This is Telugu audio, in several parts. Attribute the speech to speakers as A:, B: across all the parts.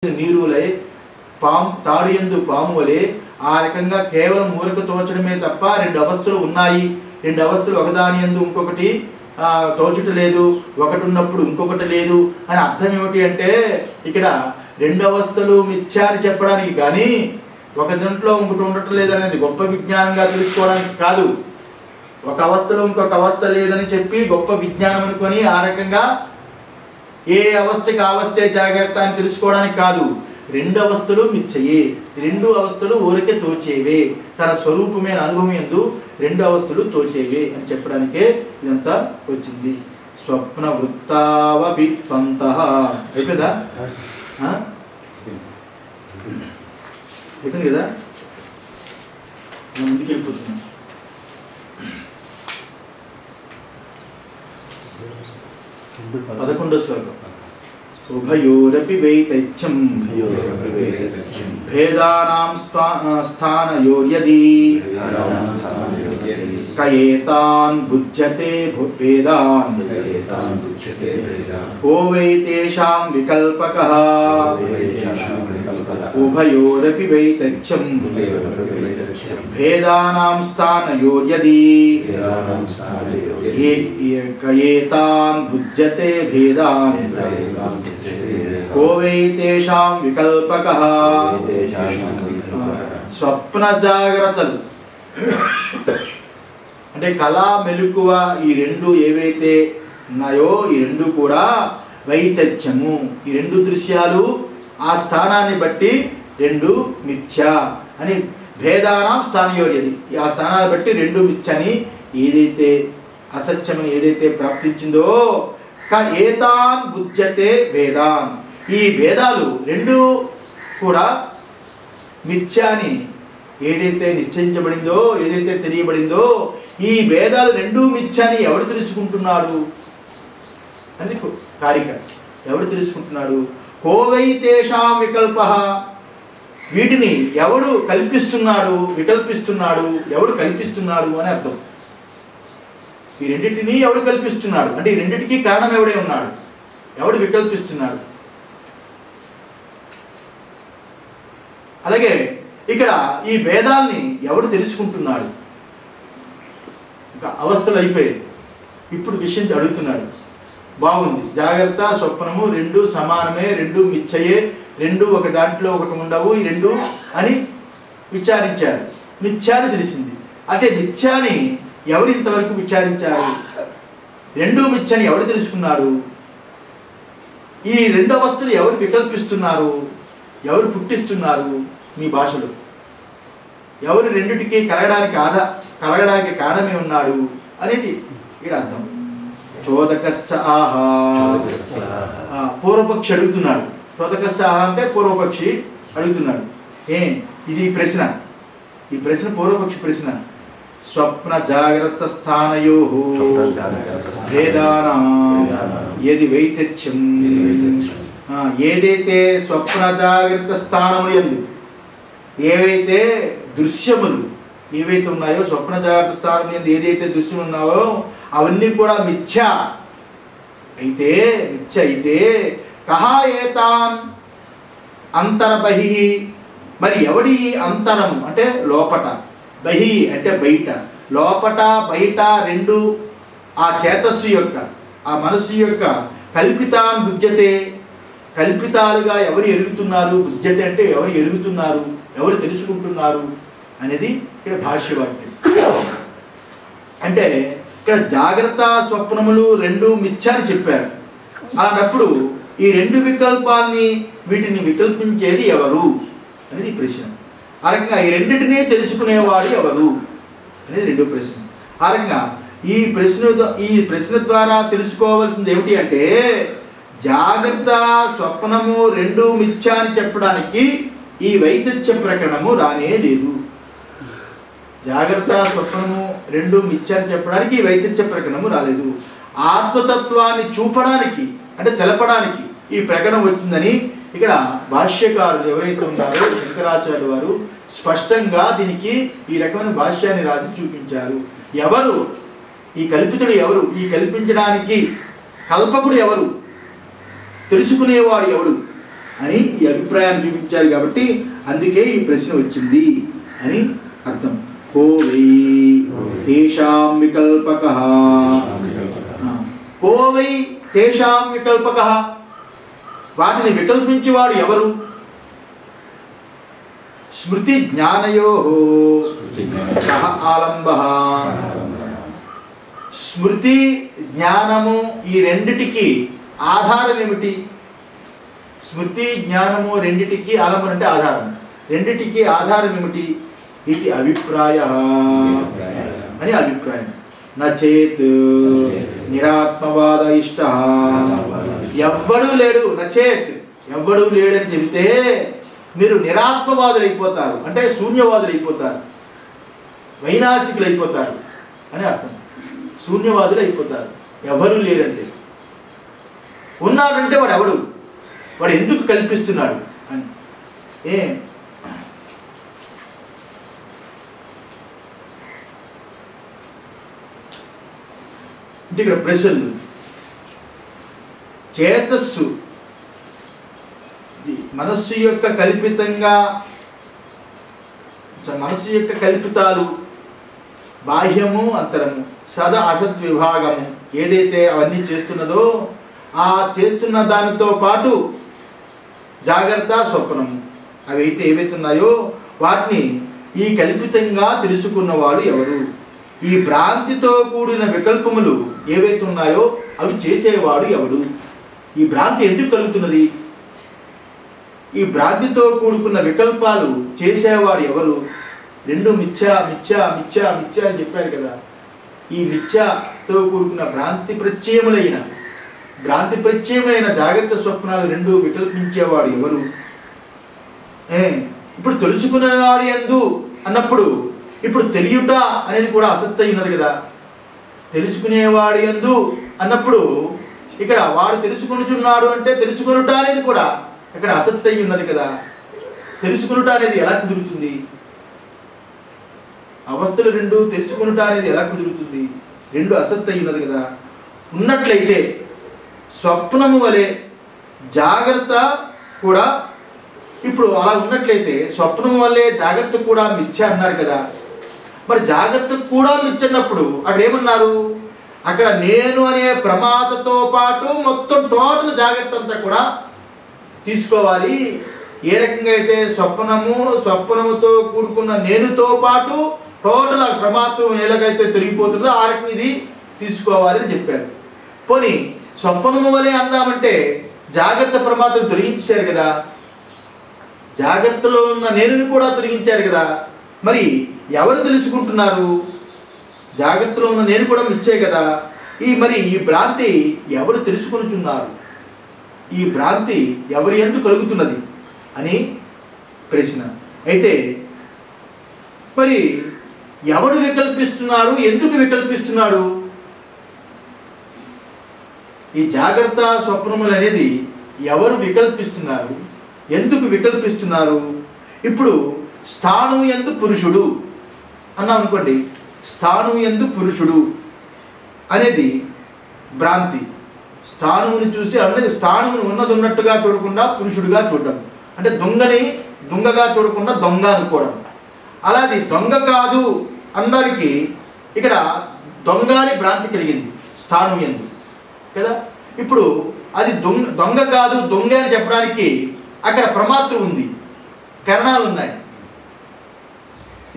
A: నీరులై తాడు యందు పాము వలె ఆ రకంగా కేవలం మూలక తోచడమే తప్ప రెండు అవస్థలు ఉన్నాయి. రెండు అవస్థలు ఒకదాని యందు ఇంకొకటి తోచుట లేదు, ఒకటి ఉన్నప్పుడు ఇంకొకటి లేదు అని అర్థం ఏమిటి అంటే ఇక్కడ రెండు అవస్థలు మిథ్యా అని చెప్పడానికి కానీ ఒక దాంట్లో ఇంకొకటి ఉండటం లేదనేది గొప్ప విజ్ఞానంగా తెలుసుకోవడానికి కాదు. ఒక అవస్థలో ఇంకొక అవస్థ లేదని చెప్పి గొప్ప విజ్ఞానం అనుకొని ఆ రకంగా ఏ అవస్థకి అవస్థే జాగ్రత్త అని తెలుసుకోవడానికి కాదు. రెండు అవస్థలు మిథ్యయే, రెండు అవస్థలు ఊరికే తోచేవే, తన స్వరూపమైన అనుభవం యందు రెండు అవస్థలు తోచేవే అని చెప్పడానికే ఇదంతా వచ్చింది. స్వప్న వృత్తావభిత్వంతః అయిపోయిందా? అయిపోయింది కదా, ముందుకు వెళ్ళిపోతున్నాం. పదకొండో శ్లోకం. ఉభయోరపి వైతథ్యం భేదానాం స్థానయోర్యది కయేతాన్ భుజ్యతే భేదాన్ కో వై తేషాం వికల్పకః. ఉభయోరపి వైతథ్యం భేదానాం స్థానయోర్యది కయేతాన్ భుజ్యతే భేదాన్ కో వై తేషాం వికల్పకః. స్వప్న జాగ్రత్తలు అంటే కళా మెలకువ ఈ రెండు ఏవైతే ఉన్నాయో ఈ రెండు కూడా వైతథ్యము. ఈ రెండు దృశ్యాలు ఆ స్థానాన్ని బట్టి రెండు మిథ్య అని భేదానాం స్థానయోర్యది, ఆ స్థానాన్ని బట్టి రెండు మిథ్య అని ఏదైతే అసత్యమని ఏదైతే ప్రాప్తించిందో ఏతాన్ బుధ్యతే భేదాన్, ఈ భేదాలు రెండు కూడా మిథ్యాని ఏదైతే నిశ్చయించబడిందో ఏదైతే తెలియబడిందో ఈ భేదాలు రెండు మిథ్యాని ఎవడు తెలుసుకుంటున్నాడు అది కారిక. ఎవడు తెలుసుకుంటున్నాడు? కోవై తేషాం వికల్పః, వీటిని ఎవడు కల్పిస్తున్నాడు వికల్పిస్తున్నాడు ఎవడు కల్పిస్తున్నాడు అని అర్థం. ఈ రెండింటినీ ఎవడు కల్పిస్తున్నాడు అంటే ఈ రెండింటికి కారణం ఎవడే ఉన్నాడు, ఎవడు వికల్పిస్తున్నాడు. అలాగే ఇక్కడ ఈ భేదాల్ని ఎవడు తెలుసుకుంటున్నాడు. అవస్థలు అయిపోయాయి, ఇప్పుడు విషయం అడుగుతున్నాడు. బాగుంది, జాగ్రత్త స్వప్నము రెండు సమానమే, రెండు మిథ్యయే, రెండు ఒక దాంట్లో ఒకటి ఉండవు, ఈ రెండు అని విచారించారు. మిథ్యాని తెలిసింది. అంటే మిథ్యాని ఎవరు ఇంతవరకు విచారించారు? రెండు మిథ్యని ఎవరు తెలుసుకున్నారు? ఈ రెండు అవస్థలు ఎవరు వికల్పిస్తున్నారు, ఎవరు పుట్టిస్తున్నారు మీ భాషలో? ఎవరు రెండిటికి కలగడానికి కారణమే ఉన్నాడు అనేది ఇక్కడ అర్థం. చోదకశ్చ ఆహా, పూర్వపక్షి అడుగుతున్నాడు. చోదకశ్చ ఆహా అంటే పూర్వపక్షి అడుగుతున్నాడు. ఇది ప్రశ్న, ఈ ప్రశ్న పూర్వపక్షి ప్రశ్న. స్వప్న జాగ్రత్త స్థానయోః భేదానాం యది వైతథ్యం, ఏదైతే స్వప్న జాగ్రత్త స్థానములు యందు ఏవైతే దృశ్యములు ఏవైతే ఉన్నాయో స్వప్న జాగ్రత్త స్థానం యందు ఏదైతే దృశ్యములు ఉన్నాయో అవన్నీ కూడా మిథ్య అయితే కహ ఏతాన్ అంతర్బహిః, మరి ఎవడి అంతరము అంటే లోపట, బహి అంటే బయట, లోపట బయట రెండు ఆ చేతస్సు యొక్క ఆ మనస్సు యొక్క కల్పితాన్ బుజ్యతే, కల్పితాలుగా ఎవరు ఎరుగుతున్నారు, బుజ్జతే అంటే ఎవరు ఎరుగుతున్నారు ఎవరు తెలుసుకుంటున్నారు అనేది ఇక్కడ భాష్యవాక్యం. అంటే ఇక్కడ జాగ్రత్త స్వప్నములు రెండు మిథ్య అని చెప్పారు. అలాంటప్పుడు ఈ రెండు వికల్పాన్ని వీటిని వికల్పించేది ఎవరు అనేది ప్రశ్న. ఆ రకంగా ఈ రెండింటినీ తెలుసుకునేవాడు ఎవరు అనేది రెండో ప్రశ్న. ఆ రకంగా ఈ ప్రశ్న ద్వారా తెలుసుకోవాల్సింది ఏమిటి అంటే జాగ్రత్త స్వప్నము రెండు మిథ్య అని చెప్పడానికి ఈ వైతథ్య ప్రకరణము రానే లేదు. జాగ్రత్త స్వప్నము రెండు మిథ్య అని చెప్పడానికి ఈ వైతథ్య ప్రకరణము రాలేదు. ఆత్మతత్వాన్ని చూపడానికి అంటే తెలపడానికి ఈ ప్రకరణం వచ్చిందని ఇక్కడ భాష్యకారులు ఎవరైతే ఉన్నారో శంకరాచార్య వారు స్పష్టంగా దీనికి ఈ రకమైన భాష్యాన్ని రాసి చూపించారు. ఎవరు ఈ కల్పితుడు, ఎవరు ఈ కల్పించడానికి కల్పకుడు, ఎవరు తెలుసుకునేవాడు ఎవడు అని ఈ అభిప్రాయాన్ని చూపించారు కాబట్టి అందుకే ఈ ప్రశ్న వచ్చింది అని అర్థం. కో వై తేషాం వికల్పకః, కో వై తేషాం వికల్పకః, వాటిని వికల్పించేవాడు ఎవరు? స్మృతి జ్ఞానయోః కః ఆలంబః. స్మృతి జ్ఞానము ఈ రెండిటికి ఆధారం ఏమిటి? స్మృతి జ్ఞానము రెండిటికి ఆలంబనం అంటే ఆధారం, రెండిటికి ఆధారం ఏమిటి? ఇది అభిప్రాయః అని అభిప్రాయం. నచేత్ నిరాత్మవాద ఇష్టః, ఎవ్వడూ లేడు, నచేత్ ఎవ్వడూ లేడని చెబితే మీరు నిరాత్మవాదులు అయిపోతారు, అంటే శూన్యవాదులు అయిపోతారు, వైనాశికులు అయిపోతారు అని అర్థం. శూన్యవాదులు అయిపోతారు ఎవరు లేరంటే. ఉన్నాడంటే వాడు ఎవడు, వాడు ఎందుకు కల్పిస్తున్నాడు అని. అంటే ఇక్కడ ప్రశ్నలు, చేతస్సు మనస్సు యొక్క కల్పితంగా, మనస్సు యొక్క కల్పితాలు బాహ్యము అంతరము సద అసత్ విభాగము ఏదైతే అవన్నీ చేస్తున్నదో ఆ చేస్తున్న దానితో పాటు జాగ్రత్త స్వప్నము అవైతే ఏవైతే ఉన్నాయో వాటిని ఈ కల్పితంగా తెలుసుకున్నవాడు ఎవరు? ఈ భ్రాంతితో కూడిన వికల్పములు ఏవైతే ఉన్నాయో అవి చేసేవాడు ఎవడు? ఈ భ్రాంతి ఎందుకు కలుగుతున్నది? ఈ భ్రాంతితో కూడుకున్న వికల్పాలు చేసేవాడు ఎవరు? రెండు మిథ్యా మిథ్యా మిథ్యా మిథ్యా అని చెప్పారు కదా. ఈ మిథ్యాతో కూడుకున్న భ్రాంతి ప్రత్యయమైన జాగ్రత్త స్వప్నాలు రెండు వికల్పించేవాడు ఎవరు? ఇప్పుడు తెలుసుకునేవాడు యందు అన్నప్పుడు ఇప్పుడు తెలియుట అనేది కూడా అసత్తై ఉన్నది కదా. తెలుసుకునేవాడు యందు అన్నప్పుడు ఇక్కడ వాడు తెలుసుకొనుచున్నాడు అంటే తెలుసుకొనుట అనేది కూడా ఇక్కడ అసత్తై ఉన్నది కదా. తెలుసుకొనుట అనేది ఎలా కుదురుతుంది? అవస్థలు రెండు తెలుసుకొనుట అనేది ఎలా కుదురుతుంది? రెండు అసత్తై ఉన్నది కదా. ఉన్నట్లయితే స్వప్నము వలె జాగ్రత్త కూడా ఇప్పుడు అలా ఉన్నట్లయితే స్వప్నము వల్లే జాగ్రత్త కూడా మిథ్య అన్నారు కదా. మరి జాగ్రత్త కూడా మిథ్య అన్నప్పుడు అక్కడ ఏమన్నారు? అక్కడ నేను అనే ప్రమాదతో పాటు మొత్తం టోటల్ జాగ్రత్త అంతా కూడా తీసుకోవాలి. ఏ రకంగా అయితే స్వప్నముతో కూడుకున్న నేనుతో పాటు టోటల్ ఆ ప్రమాదం ఎలాగైతే తొలగిపోతుందో ఆ రకంగా ఇది తీసుకోవాలి అని చెప్పారు. పోనీ స్వప్నము వలె అందామంటే జాగ్రత్త ప్రమాదం తొలగించారు కదా, జాగ్రత్తలో ఉన్న నేనుని కూడా తొలగించారు కదా. మరి ఎవరు తెలుసుకుంటున్నారు? జాగ్రత్తలో ఉన్న నేను కూడా మిచ్చే కదా. మరి ఈ భ్రాంతి ఎవరు తెలుసుకొనుచున్నారు? ఈ భ్రాంతి ఎవరి ఎందుకు కలుగుతున్నది అని ప్రశ్న. అయితే మరి ఎవడు వికల్పిస్తున్నాడు? ఎందుకు వికల్పిస్తున్నాడు? ఈ జాగ్రత్త స్వప్నములు అనేది ఎవరు వికల్పిస్తున్నారు? ఎందుకు వికల్పిస్తున్నారు? ఇప్పుడు స్థానం యందు పురుషుడు అన్నాం అనుకోండి. స్థానం యందు పురుషుడు అనేది భ్రాంతి. స్థానముని చూసి అంటే స్థానముని ఉన్నది ఉన్నట్టుగా చూడకుండా పురుషుడిగా చూడడం, అంటే దొంగని దొంగగా చూడకుండా దొంగ అనుకోవడం. అలాది దొంగ కాదు అందరికి ఇక్కడ దొంగ అని భ్రాంతి కలిగింది స్థానం యందు కదా. ఇప్పుడు అది దొంగ కాదు దొంగ అని చెప్పడానికి అక్కడ ప్రమాత్రం ఉంది, కరణాలు ఉన్నాయి.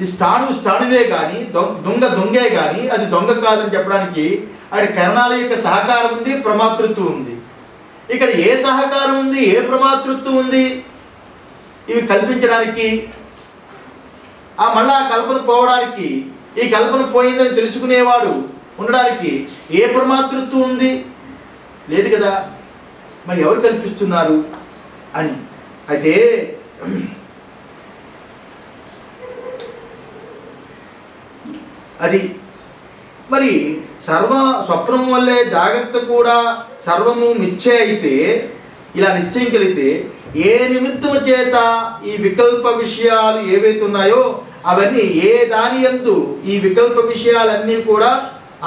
A: ఈ స్థానువే కానీ దొంగే కానీ అది దొంగ కాదని చెప్పడానికి అక్కడ కరణాల యొక్క సహకారం ఉంది, ప్రమాతృత్వం ఉంది. ఇక్కడ ఏ సహకారం ఉంది, ఏ ప్రమాతృత్వం ఉంది ఇవి కల్పించడానికి? మళ్ళా కల్పన పోవడానికి, ఈ కల్పన పోయిందని తెలుసుకునేవాడు ఉండడానికి ఏ ప్రమాతృత్వం ఉంది? లేదు కదా. మరి ఎవరు కల్పిస్తున్నారు అని. అయితే అది మరి స్వప్నం వల్లే జాగ్రత్త కూడా సర్వము మిథ్యే అయితే, ఇలా నిశ్చయం కలిగితే ఏ నిమిత్తము చేత ఈ వికల్ప విషయాలు ఏవైతే ఉన్నాయో అవన్నీ ఏ దాని యందు ఈ వికల్ప విషయాలన్నీ కూడా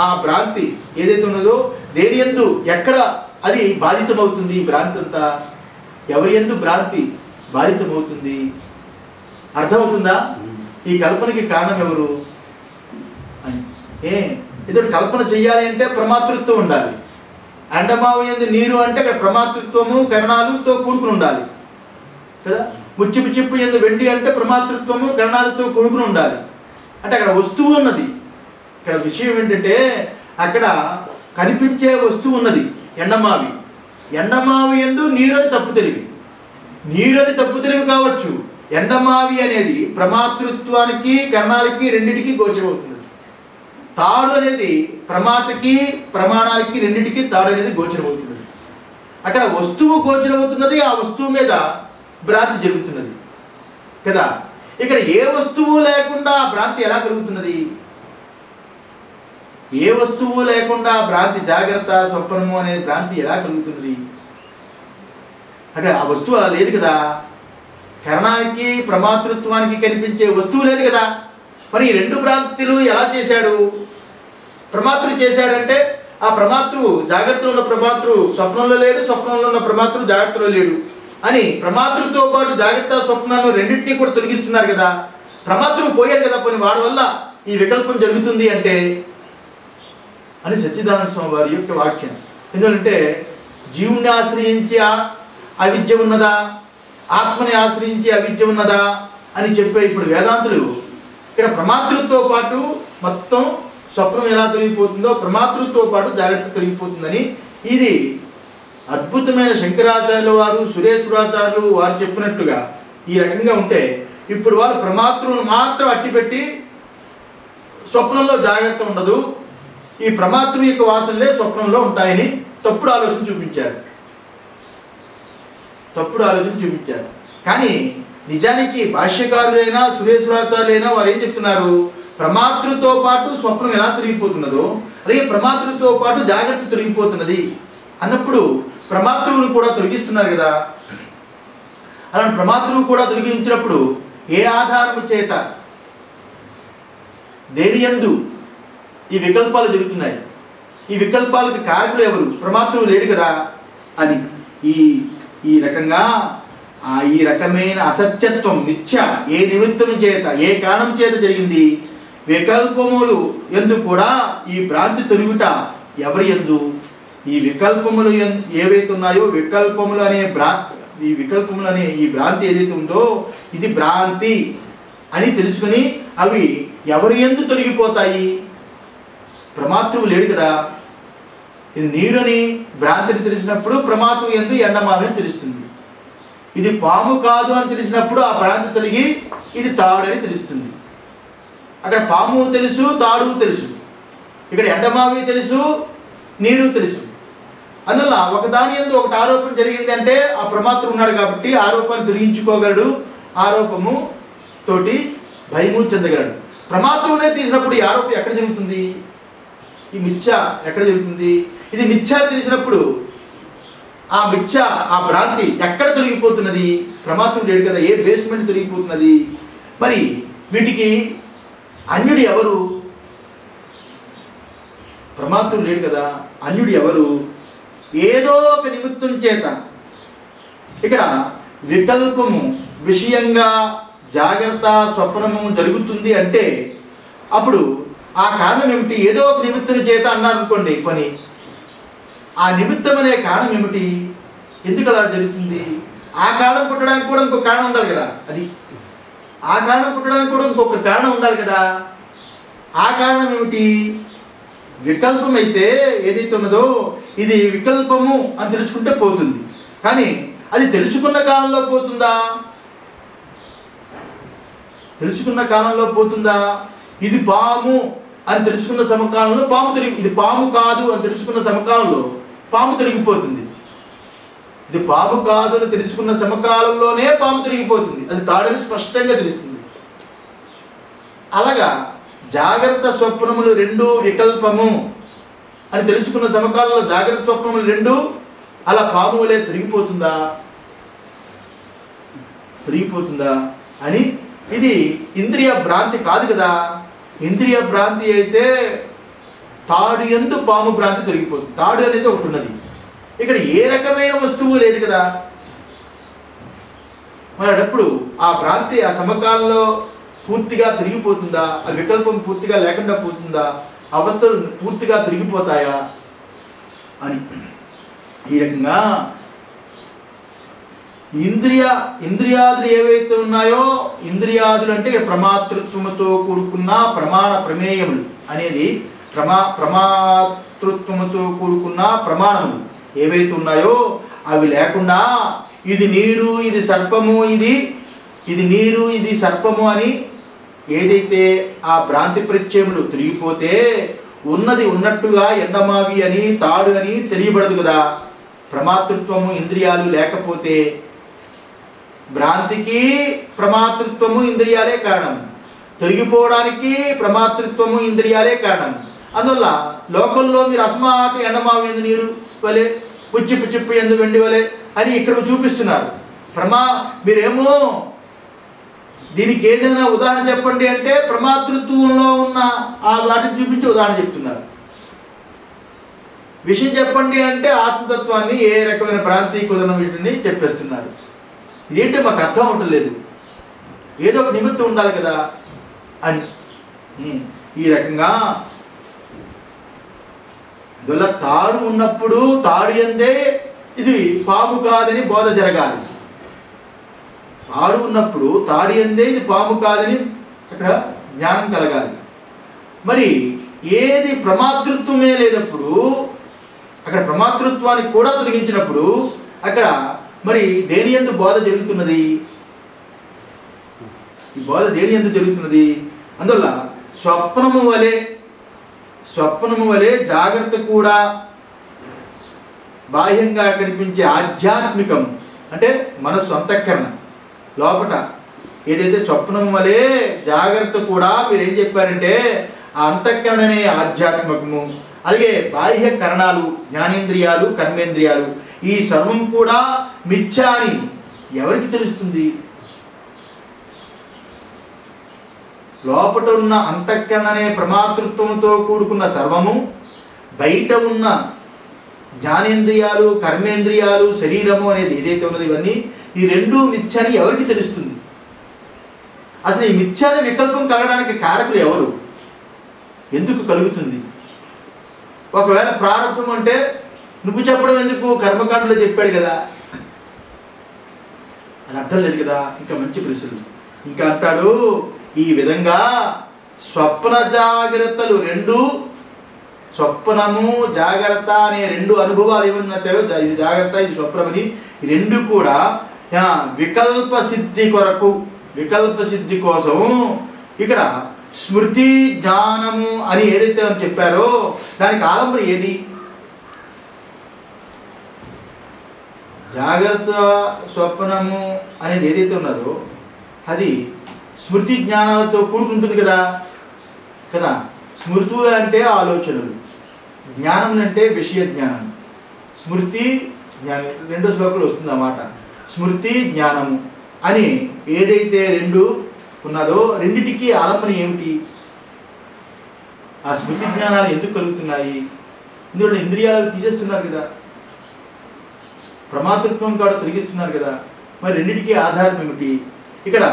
A: ఆ భ్రాంతి ఏదైతే ఉన్నదో దేని యందు ఎక్కడ అది బాధితమవుతుంది? ఈ భ్రాంతి అంతా ఎవరి యందు భ్రాంతి బాధితమవుతుంది? అర్థమవుతుందా? ఈ కల్పనకి కారణం ఎవరు అని. ఇతడు కల్పన చెయ్యాలి అంటే ప్రమాతృత్వం ఉండాలి. ఎండమావు యందు నీరు అంటే అక్కడ ప్రమాతృత్వము కరణాలతో కూడుకుని ఉండాలి కదా. ముచ్చిపు చిప్పు యందు వెండి అంటే ప్రమాతృత్వము కరణాలతో కూడుకుని ఉండాలి. అంటే అక్కడ వస్తువు ఉన్నది. ఇక్కడ విషయం ఏంటంటే అక్కడ కనిపించే వస్తువు ఉన్నది ఎండమావి. ఎండమావి యందు నీరు అని తప్పు తెలివి, నీరు అని తప్పు తెలివి కావచ్చు. ఎండమావి అనేది ప్రమాతృత్వానికి కరణాలకి రెండింటికి గోచరమవుతుంది. తాడు అనేది ప్రమాతకి ప్రమాణాలకి రెండింటికి తాడు అనేది గోచరమవుతున్నది. అక్కడ వస్తువు గోచరమవుతున్నది, ఆ వస్తువు మీద భ్రాంతి జరుగుతున్నది కదా. ఇక్కడ ఏ వస్తువు లేకుండా భ్రాంతి ఎలా కలుగుతున్నది? ఏ వస్తువు లేకుండా భ్రాంతి, జాగ్రత్త స్వప్నము అనే భ్రాంతి ఎలా కలుగుతున్నది? అక్కడ ఆ వస్తువు అలా లేదు కదా. కరణానికి ప్రమాతృత్వానికి కనిపించే వస్తువు లేదు కదా. మరి ఈ రెండు భ్రాంతులు ఎలా చేశాడు? ప్రమాతృ చేశాడంటే ఆ ప్రమాతృవు జాగ్రత్తలో ఉన్న ప్రమాతృవు స్వప్నంలో లేడు, స్వప్నంలో ఉన్న ప్రమాతృవు జాగ్రత్తలో లేడు అని ప్రమాతృతో పాటు జాగ్రత్త స్వప్నాలను రెండింటినీ కూడా తొలగిస్తున్నారు కదా. ప్రమాతృవు పోయాడు కదా, పోనీ వాడి వల్ల ఈ వికల్పం జరుగుతుంది అంటే అని సచ్చిదానంద స్వామి వారి యొక్క వాక్యం. ఎందుకంటే జీవుణ్ణి ఆశ్రయించి అవిద్య ఉన్నదా, ఆత్మని ఆశ్రయించి అవిద్య ఉన్నదా అని చెప్పే ఇప్పుడు వేదాంతులు ఇక్కడ ప్రమాతృతో పాటు మొత్తం స్వప్నం ఎలా తొలగిపోతుందో ప్రమాతృతో పాటు జాగ్రత్త తొలగిపోతుందని, ఇది అద్భుతమైన శంకరాచార్యుల వారు సురేశ్వరాచార్యులు వారు చెప్పినట్టుగా ఈ రకంగా ఉంటే ఇప్పుడు వాళ్ళు ప్రమాతృను మాత్రం అట్టిపెట్టి స్వప్నంలో జాగ్రత్త ఉండదు, ఈ ప్రమాతృ యొక్క వాసనలే స్వప్నంలో ఉంటాయని తప్పుడు ఆలోచన చూపించారు. కానీ నిజానికి భాష్యకారులైనా సురేశ్వరాచార్యులైనా వారు ఏం చెప్తున్నారు? ప్రమాతృతో పాటు స్వప్నం ఎలా తొలగిపోతున్నదో అలాగే ప్రమాతృతో పాటు జాగ్రత్త తొలగిపోతున్నది అన్నప్పుడు ప్రమాతృవును కూడా తొలగిస్తున్నారు కదా. అలాంటి ప్రమాతృవు కూడా తొలగించినప్పుడు ఏ ఆధారము చేత, దేని యందు ఈ వికల్పాలు జరుగుతున్నాయి? ఈ వికల్పాలకు కారకులు ఎవరు? ప్రమాతృవు లేడు కదా అని ఈ రకంగా ఈ రకమైన అసత్యత్వం మిథ్య ఏ నిమిత్తం చేత ఏ కారణం చేత జరిగింది? వికల్పములు ఎందు కూడా ఈ భ్రాంతి తొలుగుట ఎవరి యందు? ఈ వికల్పములు ఏవైతే ఉన్నాయో వికల్పములు అనే ఈ భ్రాంతి ఏదైతే ఉందో ఇది భ్రాంతి అని తెలుసుకుని అవి ఎవరి యందు తొలగిపోతాయి? ప్రమాతృవు లేడు కదా. ఇది నీరుని భ్రాంతిని తెలిసినప్పుడు ప్రమాతృవు యందు ఎండమావి అని తెలుస్తుంది. ఇది పాము కాదు అని తెలిసినప్పుడు ఆ భ్రాంతి తొలగి ఇది తాడు అని తెలుస్తుంది. అక్కడ పాము తెలుసు, తాడు తెలుసు, ఇక్కడ ఎండమావి తెలుసు, నీరు తెలుసు. అందువల్ల ఒకదాని యందు ఒకటి ఆరోపణ జరిగింది అంటే ఆ ప్రమాతృ ఉన్నాడు కాబట్టి ఆరోపాన్ని తొలగించుకోగలడు, ఆరోపము తోటి భయము చెందగలడు. ప్రమాతృనే తీసినప్పుడు ఈ ఆరోపం ఎక్కడ జరుగుతుంది? ఈ మిథ్య ఎక్కడ జరుగుతుంది? ఇది మిథ్య తెలిసినప్పుడు ఆ మిథ్య ఆ భ్రాంతి ఎక్కడ తొలగిపోతున్నది? ప్రమాతృ లేడు కదా, ఏ బేస్మెంట్ తొలగిపోతున్నది? మరి వీటికి అన్యుడు ఎవరు? ప్రమాతృ లేడు కదా, అన్యుడు ఎవరు? ఏదో ఒక నిమిత్తం చేత ఇక్కడ వికల్పము విషయంగా జాగ్రత్త స్వప్నము జరుగుతుంది అంటే అప్పుడు ఆ కారణం ఏమిటి? ఏదో ఒక నిమిత్తం చేత అన్నారు అనుకోండి పని. ఆ నిమిత్తం అనే కారణం ఏమిటి? ఎందుకు అలా జరుగుతుంది? ఆ కారణం పుట్టడానికి కూడా ఇంకొక కారణం ఉండాలి కదా. ఆ కారణం పుట్టడానికి కూడా ఇంకొక కారణం ఉండాలి కదా. ఆ కారణం ఏమిటి? వికల్పం అయితే ఏదైతే ఉన్నదో ఇది వికల్పము అని తెలుసుకుంటే పోతుంది. కానీ అది తెలుసుకున్న కాలంలో పోతుందా? తెలుసుకున్న కాలంలో పోతుందా? ఇది పాము అని తెలుసుకున్న సమకాలంలో పాము ఇది పాము కాదు అని తెలుసుకున్న సమకాలంలో పాము తిరిగిపోతుంది. ఇది పాము కాదు అని తెలుసుకున్న సమకాలంలోనే పాము తిరిగిపోతుంది. అది తాడని స్పష్టంగా తెలుస్తుంది. అలాగా జాగ్రత్త స్వప్నములు రెండు వికల్పము అని తెలుసుకున్న సమకాలంలో జాగ్రత్త స్వప్నములు రెండు అలా పాము వలె తిరిగిపోతుందా అని ఇది ఇంద్రియ భ్రాంతి కాదు కదా. ఇంద్రియ భ్రాంతి అయితే తాడు యందు పాము భ్రాంతి తొలగిపోతుంది. తాడు అనేది ఒకటి ఉన్నది. ఇక్కడ ఏ రకమైన వస్తువు లేదు కదా. మరి అప్పుడు ఆ భ్రాంతి ఆ సమకాలంలో పూర్తిగా తిరిగిపోతుందా? ఆ వికల్పం పూర్తిగా లేకుండా పోతుందా? అవస్థలు పూర్తిగా తిరిగిపోతాయా అని ఈ రకంగా ఇంద్రియాదులు ఏవైతే ఉన్నాయో, ఇంద్రియాదులు అంటే ప్రమాతృత్వముతో కూడుకున్న ప్రమాణ ప్రమేయములు అనేది ప్రమాతృత్వముతో కూడుకున్న ప్రమాణములు ఏవైతే ఉన్నాయో అవి లేకుండా ఇది నీరు, ఇది సర్పము, ఇది నీరు, ఇది సర్పము అని ఏదైతే ఆ భ్రాంతి ప్రత్యయములు తిరిగిపోతే ఉన్నది ఉన్నట్టుగా ఎండమావి అని తాడు అని తెలియబడదు కదా. ప్రమాతృత్వము ఇంద్రియాలు లేకపోతే భ్రాంతికి ప్రమాతృత్వము ఇంద్రియాలే కారణం, తొలగిపోవడానికి ప్రమాతృత్వము ఇంద్రియాలే కారణం. అందువల్ల లోకంలో మీరు అస్మాటు ఎండమావి ఎందు నీరు వలె, పుచ్చిప్పు చిప్పు ఎందు వెండి వలె అని ఇక్కడ చూపిస్తున్నారు. మీరేమో దీనికి ఏదైనా ఉదాహరణ చెప్పండి అంటే ప్రమాతృత్వంలో ఉన్న ఆ వాటిని చూపించి ఉదాహరణ చెప్తున్నారు. విషయం చెప్పండి అంటే ఆత్మతత్వాన్ని ఏ రకమైన భ్రాంతి కుదరని వీటిని చెప్పేస్తున్నారు. ఇదేంటో మాకు అర్థం ఉండలేదు, ఏదో ఒక నిమిత్తం ఉండాలి కదా అని ఈ రకంగా. అందువల్ల తాడు ఉన్నప్పుడు తాడు యందే ఇది పాము కాదని బోధ జరగాలి. తాడు ఉన్నప్పుడు తాడు యందే ఇది పాము కాదని అక్కడ జ్ఞానం కలగాలి. మరి ఏది ప్రమాతృత్వమే లేనప్పుడు, అక్కడ ప్రమాతృత్వానికి కూడా తొలగించినప్పుడు అక్కడ మరి దేని యందు బోధ జరుగుతున్నది? ఈ బోధ దేని యందు జరుగుతున్నది? అందువల్ల స్వప్నము వలె జాగ్రత్త కూడా బాహ్యంగా కనిపించే ఆధ్యాత్మికం అంటే మనస్సు అంతఃకరణ లోపట ఏదైతే స్వప్నం వలె జాగ్రత్త కూడా మీరు ఏం చెప్పారంటే ఆ అంతఃకరణనే ఆధ్యాత్మికము, అలాగే బాహ్య కరణాలు జ్ఞానేంద్రియాలు కర్మేంద్రియాలు ఈ సర్వం కూడా మిథ్యా అని ఎవరికి తెలుస్తుంది? లోపట ఉన్న అంతఃకరణనే ప్రమాతృత్వంతో కూడుకున్న సర్వము, బయట ఉన్న జ్ఞానేంద్రియాలు కర్మేంద్రియాలు శరీరము అనేది ఏదైతే ఉన్నది ఇవన్నీ ఈ రెండూ మిథ్య అని ఎవరికి తెలుస్తుంది? అసలు ఈ మిథ్య అనే వికల్పం కలగడానికి కారకులు ఎవరు? ఎందుకు కలుగుతుంది? ఒకవేళ ప్రారంభం అంటే నువ్వు చెప్పడం ఎందుకు, కర్మకాండలో చెప్పాడు కదా, అది అర్థం లేదు కదా. ఇంకా మంచి ప్రశ్నలు ఇంకా అంటాడు, ఈ విధంగా స్వప్న జాగ్రత్తలు రెండు, స్వప్నము జాగ్రత్త అనే రెండు అనుభవాలు ఏమన్నాయో, ఇది జాగ్రత్త ఇది స్వప్నమని రెండు కూడా వికల్ప సిద్ధి కొరకు, వికల్ప సిద్ధి కోసం ఇక్కడ స్మృతి జ్ఞానము అని ఏదైతే చెప్పారో దానికి ఆలంబన ఏది? జాగ్రత్త స్వప్నము అనేది ఏదైతే ఉన్నదో అది స్మృతి జ్ఞానాలతో కూడుకుంటుంది కదా. స్మృతులు అంటే ఆలోచనలు, జ్ఞానం అంటే విషయ జ్ఞానం. స్మృతి జ్ఞానం రెండో శ్లోకంలో వస్తుంది అన్నమాట. స్మృతి జ్ఞానము అని ఏదైతే రెండు ఉన్నదో రెండిటికి ఆలంబన ఏమిటి? ఆ స్మృతి జ్ఞానాలు ఎందుకు కలుగుతున్నాయి? ఎందుకంటే ఇంద్రియాలు తీసేస్తున్నారు కదా, ప్రమాతృత్వం కూడా తొలగిస్తున్నారు కదా. మరి రెండిటికి ఆధారం ఏమిటి? ఇక్కడ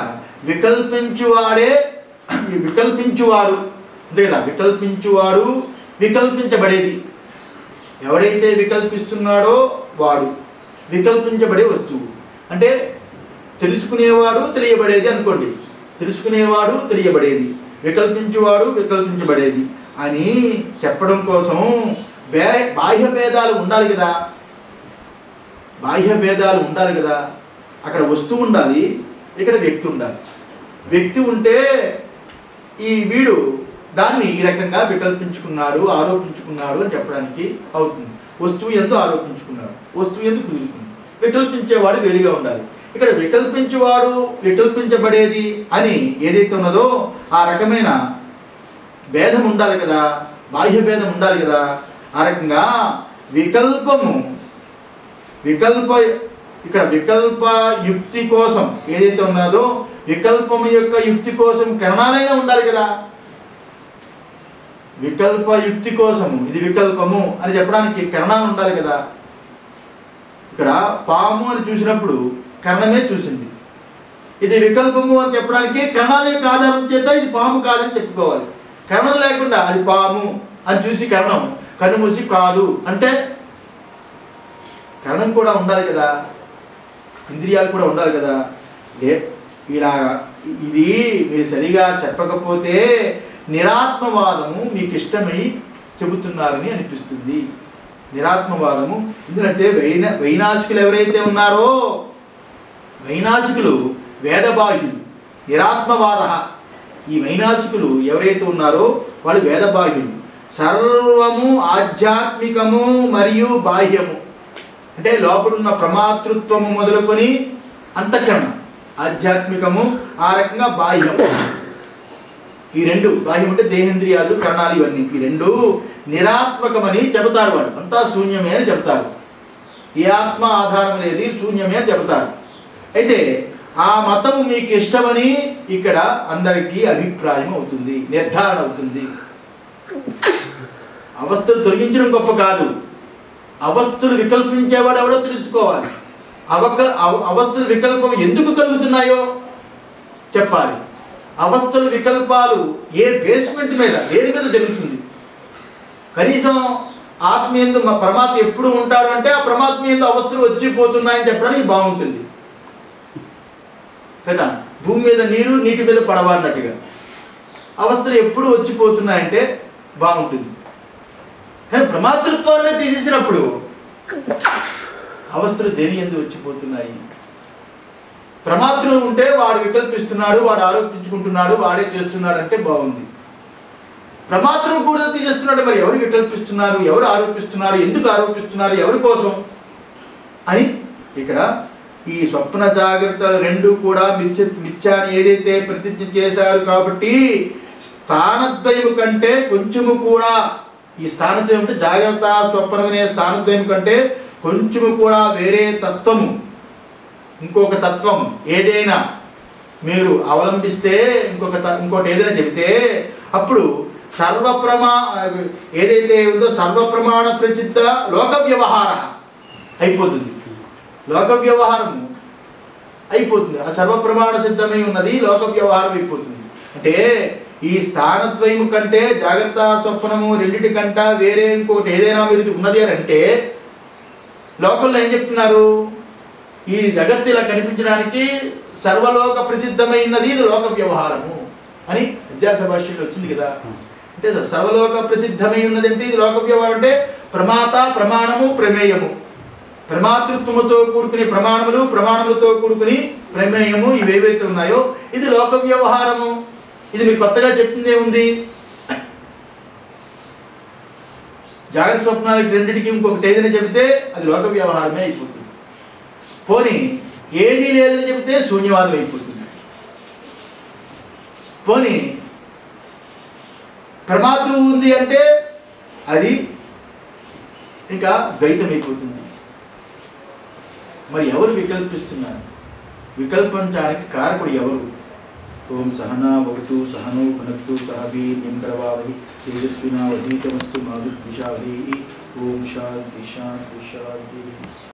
A: వికల్పించువాడే, వికల్పించువాడు అంతే కదా, వికల్పించువాడు వికల్పించబడేది. ఎవడైతే వికల్పిస్తున్నాడో వాడు వికల్పించబడే వస్తువు. అంటే తెలుసుకునేవాడు తెలియబడేది అనుకోండి, తెలుసుకునేవాడు తెలియబడేది, వికల్పించువాడు వికల్పించబడేది అని చెప్పడం కోసం బాహ్య భేదాలు ఉండాలి కదా, బాహ్య భేదాలు ఉండాలి కదా. అక్కడ వస్తువు ఉండాలి, ఇక్కడ వ్యక్తి ఉండాలి. వ్యక్తి ఉంటే ఈ వీడు దాన్ని ఈ రకంగా వికల్పించుకున్నాడు ఆరోపించుకున్నాడు అని చెప్పడానికి అవుతుంది. వస్తువు ఎందు ఆరోపించుకున్నాడు, వస్తువు ఎందు కుదురుకుంది. వికల్పించేవాడు వేరుగా ఉండాలి. ఇక్కడ వికల్పించేవాడు వికల్పించబడేది అని ఏదైతే ఉన్నదో ఆ రకమైన భేదం ఉండాలి కదా, బాహ్య భేదం ఉండాలి కదా. ఆ రకంగా వికల్పము ఇక్కడ వికల్ప యుక్తి కోసం ఏదైతే ఉన్నదో వికల్పము యొక్క యుక్తి కోసం కరణాలైనా ఉండాలి కదా. వికల్ప యుక్తి కోసము ఇది వికల్పము అని చెప్పడానికి కరణాలు ఉండాలి కదా. ఇక్కడ పాము అని చూసినప్పుడు కర్ణమే చూసింది, ఇది వికల్పము అని చెప్పడానికి కరణాల యొక్క ఆధారం చేత ఇది పాము కాదని చెప్పుకోవాలి. కరణం లేకుండా అది పాము అని చూసి కరణం, కన్ను మూసి కాదు అంటే కరణం కూడా ఉండాలి కదా, ఇంద్రియాలు కూడా ఉండాలి కదా. ఇలాగా ఇది మీరు సరిగా చెప్పకపోతే నిరాత్మవాదము మీకు ఇష్టమై చెబుతున్నారని అనిపిస్తుంది. నిరాత్మవాదము ఎందుకంటే వైనాశికులు ఎవరైతే ఉన్నారో వైనాశికులు వేదబాహ్యులు. నిరాత్మవాద ఈ వైనాశికులు ఎవరైతే ఉన్నారో వాళ్ళు వేదబాహ్యులు. సర్వము ఆధ్యాత్మికము మరియు బాహ్యము అంటే లోపలున్న ప్రమాతృత్వము మొదలుకొని అంతఃకరణ, ఆధ్యాత్మికము ఆ రకంగా బాహ్యము. ఈ రెండు, బాహ్యం అంటే దేహేంద్రియాలు కరణాలు ఇవన్నీ, ఈ రెండు నిరాత్మకమని చెబుతారు. వాళ్ళు అంతా శూన్యమే అని చెబుతారు. ఏ ఆత్మ ఆధారం లేదు, శూన్యమే అని చెబుతారు. అయితే ఆ మతము మీకు ఇష్టమని ఇక్కడ అందరికీ అభిప్రాయం అవుతుంది, నిర్ధారణ అవుతుంది. అవస్థలు తొలగించడం గొప్ప కాదు, అవస్థలు వికల్పించేవాడు ఎవడో తెలుసుకోవాలి. అవస్థలు వికల్పం ఎందుకు కలుగుతున్నాయో చెప్పాలి. అవస్థలు వికల్పాలు ఏ బేస్మెంట్ మీద, దేని మీద జరుగుతుంది? కనీసం ఆత్మ యందు మా పరమాత్మ ఎప్పుడు ఉంటాడు అంటే ఆ పరమాత్మ యందు అవస్థలు వచ్చిపోతున్నాయని చెప్పడానికి బాగుంటుంది కదా. భూమి మీద నీరు, నీటి మీద పడవ అన్నట్టుగా అవస్థలు ఎప్పుడు వచ్చిపోతున్నాయంటే బాగుంటుంది. కానీ ప్రమాతృత్వాన్ని తీసేసినప్పుడు అవస్థలు దేని యందు వచ్చిపోతున్నాయి? ప్రమాతృ ఉంటే వాడు వికల్పిస్తున్నాడు, వాడు ఆరోపించుకుంటున్నాడు, వాడే చేస్తున్నాడు అంటే బాగుంది. ప్రమాతృను కూడా తీసేస్తున్నాడు. మరి ఎవరు వికల్పిస్తున్నారు, ఎవరు ఆరోపిస్తున్నారు, ఎందుకు ఆరోపిస్తున్నారు, ఎవరి కోసం అని ఇక్కడ ఈ స్వప్న జాగ్రత్తలు రెండు కూడా మిథ్య అని ఏదైతే ప్రతిజ్ఞ చేశారు కాబట్టి స్థానద్వయము కంటే కొంచెము కూడా, ఈ స్థానద్వయం అంటే జాగ్రత్త స్వప్నం అనే స్థానద్వయం కంటే కొంచెము కూడా వేరే తత్వము, ఇంకొక తత్వం ఏదైనా మీరు అవలంబిస్తే, ఇంకోటి ఏదైనా చెబితే అప్పుడు ఏదైతే ఉందో సర్వప్రమాణ ప్రసిద్ధ లోక వ్యవహార అయిపోతుంది. లోక వ్యవహారము అయిపోతుంది. ఆ సర్వప్రమాణ సిద్ధమై ఉన్నది లోక వ్యవహారం అయిపోతుంది. అంటే ఈ స్థానద్వయము కంటే జాగ్రత్త స్వప్నము రెండింటి కంట వేరే ఇంకోటి ఏదైనా మీరు ఉన్నది అని అంటే లోకంలో ఏం చెప్తున్నారు? ఈ జగత్తు ఇలా కనిపించడానికి సర్వలోక ప్రసిద్ధమైనది ఇది లోక వ్యవహారము అని అధ్యాస భాష్యంలో వచ్చింది కదా. అంటే సర్వలోక ప్రసిద్ధమై ఉన్నది అంటే ఇది లోక వ్యవహారం అంటే ప్రమాత, ప్రమాణము, ప్రమేయము, ప్రమాతృత్వముతో కూడుకుని ప్రమాణములు, ప్రమాణములతో కూడుకుని ప్రమేయము, ఇవేవైతే ఉన్నాయో ఇది లోక వ్యవహారము. ఇది మీకు కొత్తగా చెప్పిందే ఉంది. జాగ్రత్త స్వప్నాలకి రెండింటికి ఇంకొకటి ఏదైనా చెబితే అది లోక వ్యవహారమే అయిపోతుంది. పోనీ ఏదీ లేదని చెబితే శూన్యవాదం అయిపోతుంది. పోనీ ప్రమాతృ ఉంది అంటే అది ఇంకా ద్వైతం అయిపోతుంది. మరి ఎవరు వికల్పిస్తున్నారు? వికల్పించడానికి కారకుడు ఎవరు? ఓం సహనా భవతు సహనో భునక్తు సహ వీర్యం కరవావహి తేజస్వినావధీతమస్తు మా విద్విషావహి. ఓం శాంతి శాంతి శాంతి.